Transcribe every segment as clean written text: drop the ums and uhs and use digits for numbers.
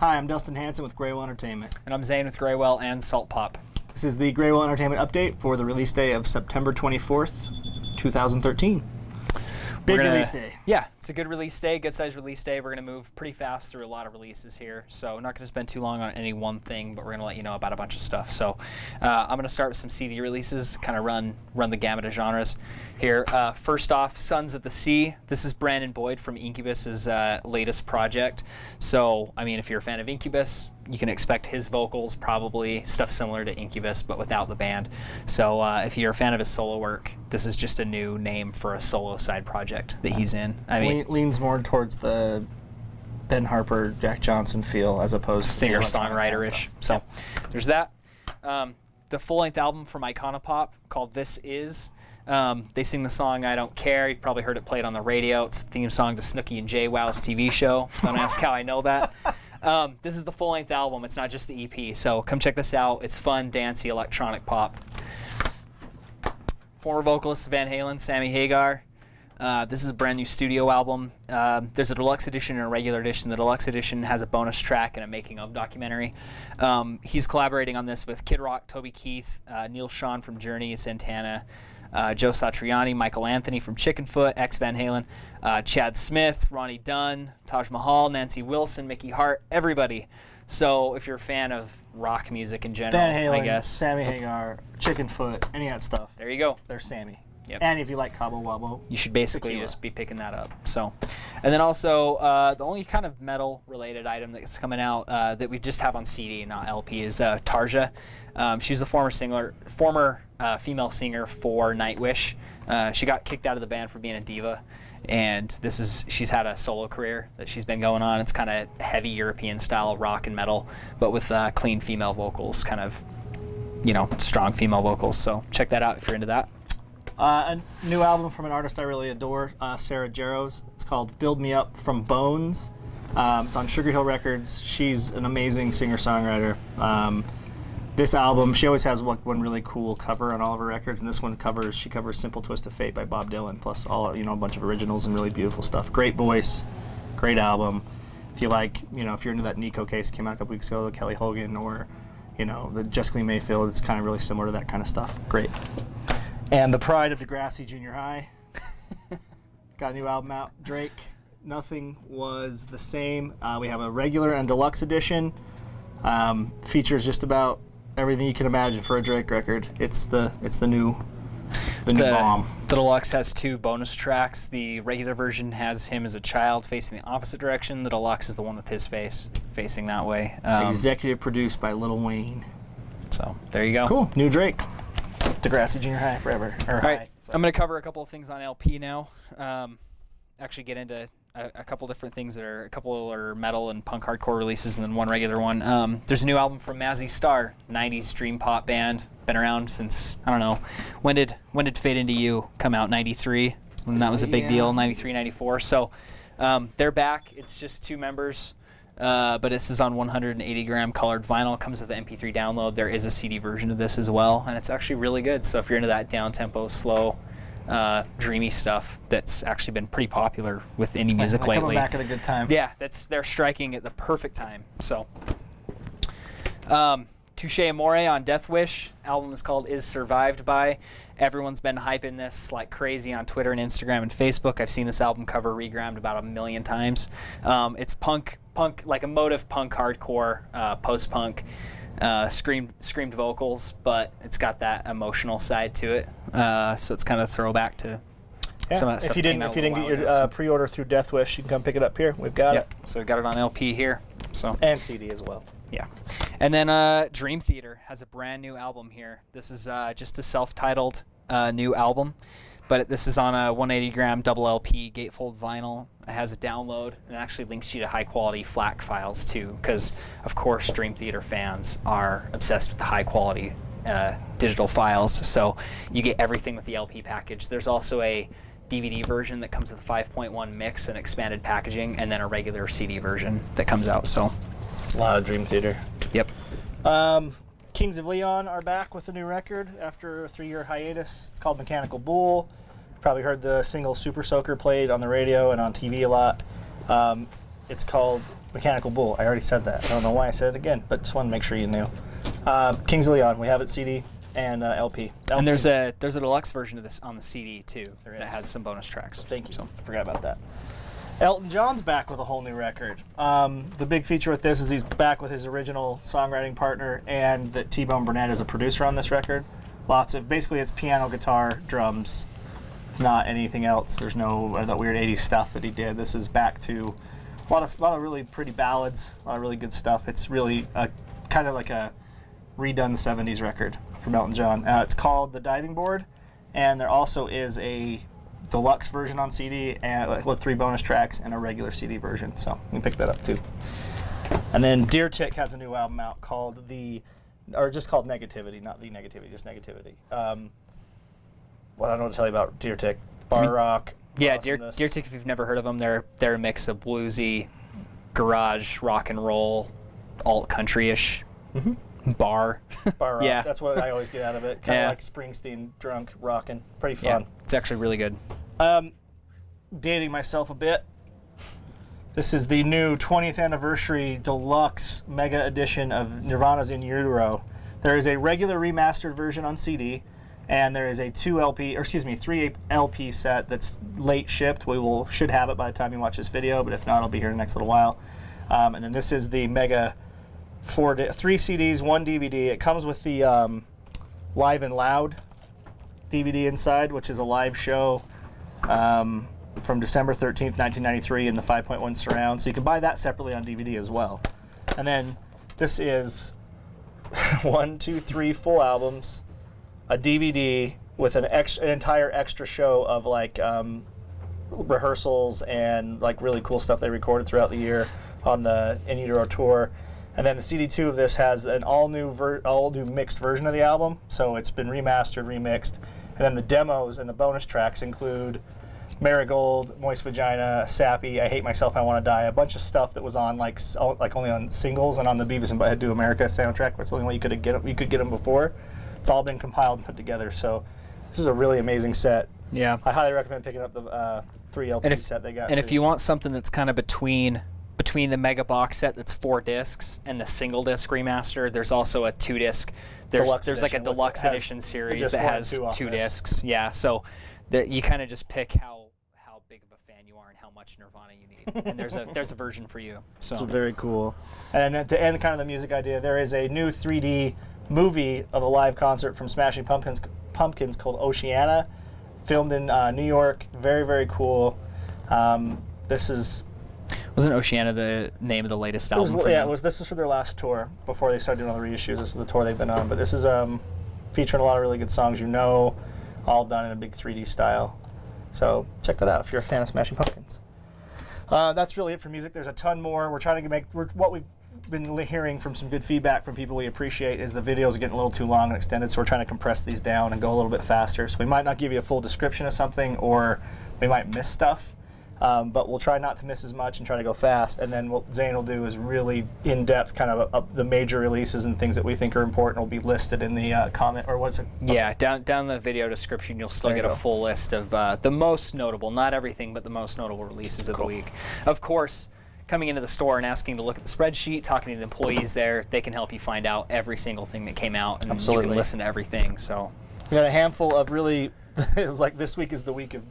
Hi, I'm Dustin Hanson with Graywhale Entertainment. And I'm Zane with Graywhale and Salt Pop. This is the Graywhale Entertainment update for the release day of September 24th, 2013. Big release day. Yeah, it's a good release day, good size release day. We're going to move pretty fast through a lot of releases here. So not going to spend too long on any one thing, but we're going to let you know about a bunch of stuff. So I'm going to start with some CD releases, kind of run the gamut of genres here. First off, Sons of the Sea. This is Brandon Boyd from Incubus's latest project. So, I mean, if you're a fan of Incubus, you can expect his vocals, probably stuff similar to Incubus, but without the band. So if you're a fan of his solo work, this is just a new name for a solo side project that he's in. I mean, leans more towards the Ben Harper, Jack Johnson feel as opposed to singer-songwriter-ish. So there's that. The full-length album from Icona Pop called This Is. They sing the song I Don't Care. You've probably heard it played on the radio. It's the theme song to Snooki and JWoww's TV show. Don't ask how I know that. This is the full-length album. It's not just the EP. So come check this out. It's fun, dancey, electronic pop. Former vocalist Van Halen, Sammy Hagar. This is a brand new studio album. There's a deluxe edition and a regular edition. The deluxe edition has a bonus track and a making of documentary. He's collaborating on this with Kid Rock, Toby Keith, Neil Schon from Journey, Santana, Joe Satriani, Michael Anthony from Chickenfoot, ex-Van Halen, Chad Smith, Ronnie Dunn, Taj Mahal, Nancy Wilson, Mickey Hart, everybody. So if you're a fan of rock music in general, Van Halen, I guess. Sammy Hagar, Chickenfoot, any of that stuff. There you go. There's Sammy. Yep. And if you like Cabo Wabo, you should basically tequila. just be picking that up. So, and then also the only kind of metal-related item that's coming out that we just have on CD, not LP, is Tarja. She's the former female singer for Nightwish. She got kicked out of the band for being a diva, and she's had a solo career that she's been going on. It's kind of heavy European style rock and metal, but with clean female vocals, kind of, strong female vocals. So check that out if you're into that. A new album from an artist I really adore, Sarah Jarosz. It's called Build Me Up from Bones. It's on Sugar Hill Records. She's an amazing singer-songwriter. This album, she always has one really cool cover on all of her records, and this one she covers Simple Twist of Fate by Bob Dylan, plus a bunch of originals and really beautiful stuff. Great voice, great album. If you like, if you're into that Nico case came out a couple weeks ago, the Kelly Hogan, or the Jessica Lee Mayfield, it's kind of really similar to that kind of stuff. Great. And the pride of Degrassi Junior High got a new album out. Drake, Nothing Was the Same. We have a regular and deluxe edition. Features just about everything you can imagine for a Drake record. It's the new bomb. The deluxe has 2 bonus tracks. The regular version has him as a child facing the opposite direction. The deluxe is the one with his face facing that way. Executive produced by Lil Wayne. So there you go. Cool. New Drake. Degrassi Junior High forever. All right. I'm going to cover a couple of things on LP now. Actually get into a couple different things a couple are metal and punk hardcore releases, and then one regular one. There's a new album from Mazzy Star, 90s dream pop band. Been around since, I don't know, when did Fade Into You come out? 93, when that was a big deal, 93, 94. So they're back. It's just 2 members, but this is on 180-gram colored vinyl. Comes with the MP3 download. There is a CD version of this as well, and it's actually really good. So if you're into that down-tempo, slow, dreamy stuff that's actually been pretty popular with indie music lately. Coming back at a good time. Yeah, they're striking at the perfect time. So, Touche Amore on Death Wish. Album is called Is Survived By. Everyone's been hyping this like crazy on Twitter and Instagram and Facebook. I've seen this album cover regrammed about 1 million times. It's punk, like emotive punk hardcore, post-punk. Screamed vocals, but it's got that emotional side to it. So it's kind of throwback to some of that stuff. If you didn't get your pre-order through Death Wish, you can come pick it up here. We've got it. So we got it on LP here. So and CD as well. Yeah. And then Dream Theater has a brand new album here. This is just a self-titled new album, but this is on a 180-gram double LP gatefold vinyl. It has a download, and it actually links you to high-quality FLAC files too, because of course Dream Theater fans are obsessed with the high-quality digital files. So you get everything with the LP package. There's also a DVD version that comes with a 5.1 mix and expanded packaging, and then a regular CD version that comes out. So a lot of Dream Theater. Yep. Kings of Leon are back with a new record after a 3-year hiatus. It's called Mechanical Bull. Probably heard the single Super Soaker played on the radio and on TV a lot. It's called Mechanical Bull. I already said that. I don't know why I said it again, but just wanted to make sure you knew. Kings of Leon. We have it CD and LP. And there's a deluxe version of this on the CD too that is. has some bonus tracks. Thank you. I forgot about that. Elton John's back with a whole new record. The big feature with this is he's back with his original songwriting partner, and that T-Bone Burnett is a producer on this record. Basically it's piano, guitar, drums, not anything else. There's no that weird 80s stuff that he did. This is back to a lot of really pretty ballads, a lot of really good stuff. It's really kind of like a redone 70s record from Elton John. It's called The Diving Board, and there also is a deluxe version on CD and with 3 bonus tracks and a regular CD version. So we can pick that up too. And then Deer Tick has a new album out called just called Negativity, not The Negativity, just Negativity. Well, I don't know what to tell you about Deer Tick. Bar rock. Yeah, Deer Tick, if you've never heard of them, they're a mix of bluesy, garage, rock and roll, alt country-ish. Bar rock. Yeah, that's what I always get out of it. Kind of like Springsteen, drunk, rocking. Pretty fun. Yeah, it's actually really good. Dating myself a bit. This is the new 20th anniversary deluxe mega edition of Nirvana's In Utero. There is a regular remastered version on CD, and there is a 3 LP set that's late shipped. We should have it by the time you watch this video, but if not, it'll be here in the next little while. And then this is the mega 3 CDs, 1 DVD. It comes with the Live and Loud DVD inside, which is a live show from December 13th, 1993 in the 5.1 surround. So you can buy that separately on DVD as well. And then this is 1, 2, 3 full albums, a DVD with an entire extra show of like rehearsals and like really cool stuff they recorded throughout the year on the In Utero tour. And then the CD2 of this has an all new mixed version of the album, so it's been remastered, remixed. And then the demos and the bonus tracks include Marigold, Moist Vagina, Sappy, I Hate Myself, I Want to Die, a bunch of stuff that was on like only on singles and on the Beavis and Butthead Do America soundtrack. That's the only way you could get them before. It's all been compiled and put together, so this is a really amazing set. Yeah, I highly recommend picking up the 3 LP set they got. And if you want something that's kind of between the mega box set that's 4 discs and the single disc remaster, there's also a 2-disc. There's like a deluxe edition series that has 2 discs. Yeah, so you kind of just pick how big of a fan you are and how much Nirvana you need, and there's a version for you. So very cool. And at the end, kind of the music idea, there is a new 3D movie of a live concert from Smashing Pumpkins called Oceania, filmed in New York. Very, very cool. Wasn't Oceania the name of the latest album? This is for their last tour before they started doing all the reissues. This is the tour they've been on, but this is featuring a lot of really good songs, all done in a big 3D style. So check that out if you're a fan of Smashing Pumpkins. That's really it for music. There's a ton more. We're trying to what we've been hearing from some good feedback from people we appreciate is the videos are getting a little too long and extended, so we're trying to compress these down and go a little bit faster. So we might not give you a full description of something, or we might miss stuff. But we'll try not to miss as much and try to go fast. And then what Zane will do is really in-depth kind of the major releases and things that we think are important will be listed in the comment, or what's it? Yeah, down the video description, you'll still get a full list of the most notable, not everything, but the most notable releases of the week. Of course, coming into the store and asking to look at the spreadsheet, talking to the employees there, they can help you find out every single thing that came out, and you can listen to everything. So we got a handful of really, it was like this week is the week of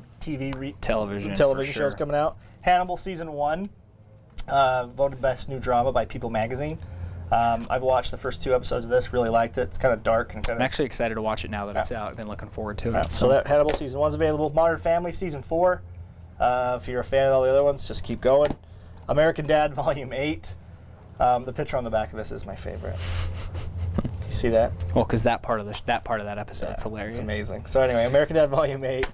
television shows coming out. Hannibal season 1, voted best new drama by People Magazine. I've watched the first 2 episodes of this. Really liked it. It's kind of dark and kind of. I'm actually excited to watch it now that it's out. I've been looking forward to it. So that Hannibal season 1's available. Modern Family season 4. If you're a fan of all the other ones, just keep going. American Dad volume 8. The picture on the back of this is my favorite. You see that? Well, because that part of that episode is hilarious. It's amazing. So anyway, American Dad volume 8.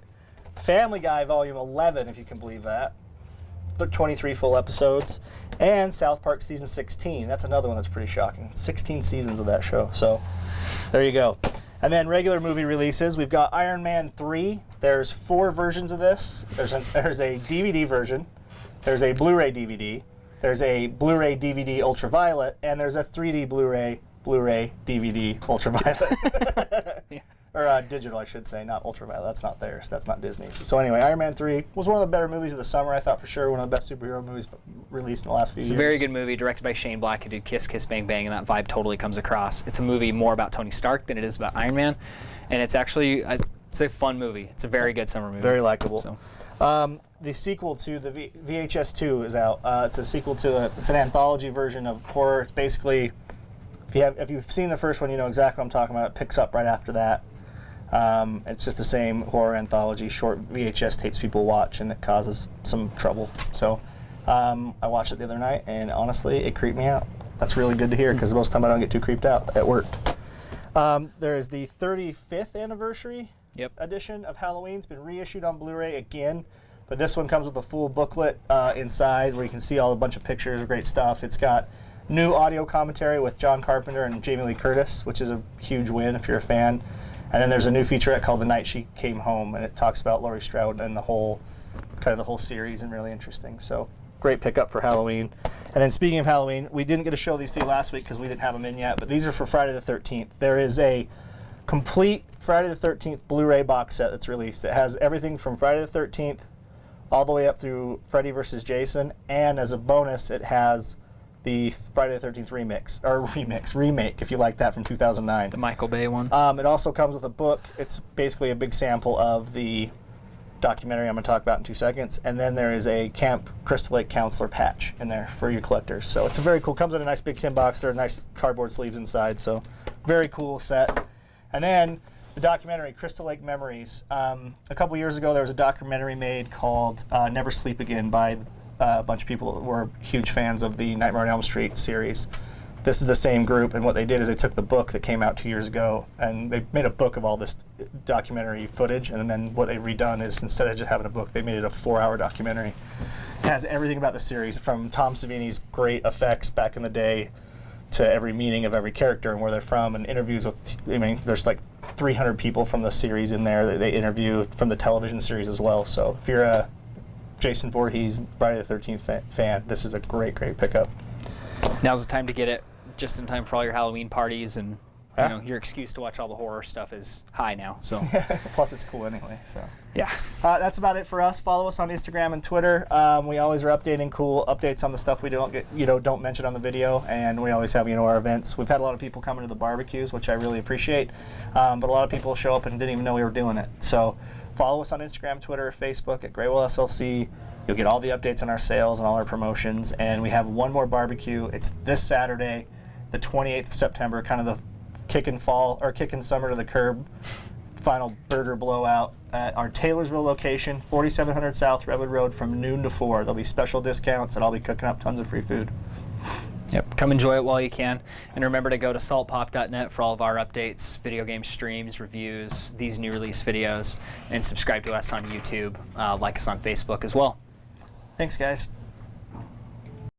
Family Guy Volume 11, if you can believe that. 23 full episodes. And South Park Season 16. That's another one that's pretty shocking. 16 seasons of that show. So there you go. And then regular movie releases. We've got Iron Man 3. There's 4 versions of this. There's a DVD version. There's a Blu-ray DVD. There's a Blu-ray DVD Ultraviolet. And there's a 3D Blu-ray DVD Ultraviolet. Or digital, I should say, not Ultraviolet. That's not theirs. That's not Disney's. So anyway, Iron Man 3 was one of the better movies of the summer, I thought for sure. One of the best superhero movies released in the last few years. It's a very good movie, directed by Shane Black, who did Kiss Kiss Bang Bang, and that vibe totally comes across. It's a movie more about Tony Stark than it is about Iron Man, and it's actually it's a fun movie. It's a very good summer movie. Very likable. So. The sequel to the VHS 2 is out. It's a sequel to it's an anthology version of horror. It's basically, if you've seen the first one, you know exactly what I'm talking about. It picks up right after that. It's just the same horror anthology, short VHS tapes people watch, and it causes some trouble. So I watched it the other night, and honestly, it creeped me out. That's really good to hear, because most of the time I don't get too creeped out. It worked. There is the 35th anniversary edition of Halloween. It's been reissued on Blu-ray again, but this one comes with a full booklet inside where you can see a bunch of pictures, great stuff. It's got new audio commentary with John Carpenter and Jamie Lee Curtis, which is a huge win if you're a fan. And then there's a new featurette called The Night She Came Home, and it talks about Laurie Strode and the whole series, and really interesting. So great pickup for Halloween. And then speaking of Halloween, we didn't get to show these to you last week because we didn't have them in yet, but these are for Friday the 13th. There is a complete Friday the 13th Blu-ray box set that's released. It has everything from Friday the 13th all the way up through Freddy vs. Jason, and as a bonus, it has the Friday the 13th remake, if you like that, from 2009. The Michael Bay one. It also comes with a book. It's basically a big sample of the documentary I'm going to talk about in 2 seconds, and then there is a Camp Crystal Lake Counselor patch in there for your collectors. So it's a very cool, comes in a nice big tin box. There are nice cardboard sleeves inside, so very cool set. And then the documentary Crystal Lake Memories. A couple years ago there was a documentary made called Never Sleep Again by a bunch of people that were huge fans of the Nightmare on Elm Street series. This is the same group, and what they did is they took the book that came out 2 years ago, and they made a book of all this documentary footage, and then what they've redone is, instead of just having a book, they made it a 4-hour documentary. It has everything about the series, from Tom Savini's great effects back in the day to every meaning of every character and where they're from, and interviews with, I mean, there's like 300 people from the series in there that they interview from the television series as well. So if you're a Jason Voorhees Friday the 13th fan, this is a great pickup. Now's the time to get it, just in time for all your Halloween parties, and you know, your excuse to watch all the horror stuff is high now. So plus it's cool anyway. So yeah, that's about it for us. Follow us on Instagram and Twitter. We always are updating cool updates on the stuff we don't mention on the video, and we always have our events. We've had a lot of people coming to the barbecues, which I really appreciate, but a lot of people show up and didn't even know we were doing it. So follow us on Instagram, Twitter, Facebook at Graywhale SLC. You'll get all the updates on our sales and all our promotions, and we have one more barbecue. It's this Saturday, the 28th of September, kind of the kicking summer to the curb, final burger blowout at our Taylorsville location, 4700 South Redwood Road, from noon to 4. There'll be special discounts, and I'll be cooking up tons of free food. Yep, come enjoy it while you can, and remember to go to saltpop.net for all of our updates, video game streams, reviews, these new release videos, and subscribe to us on YouTube, like us on Facebook as well. Thanks, guys.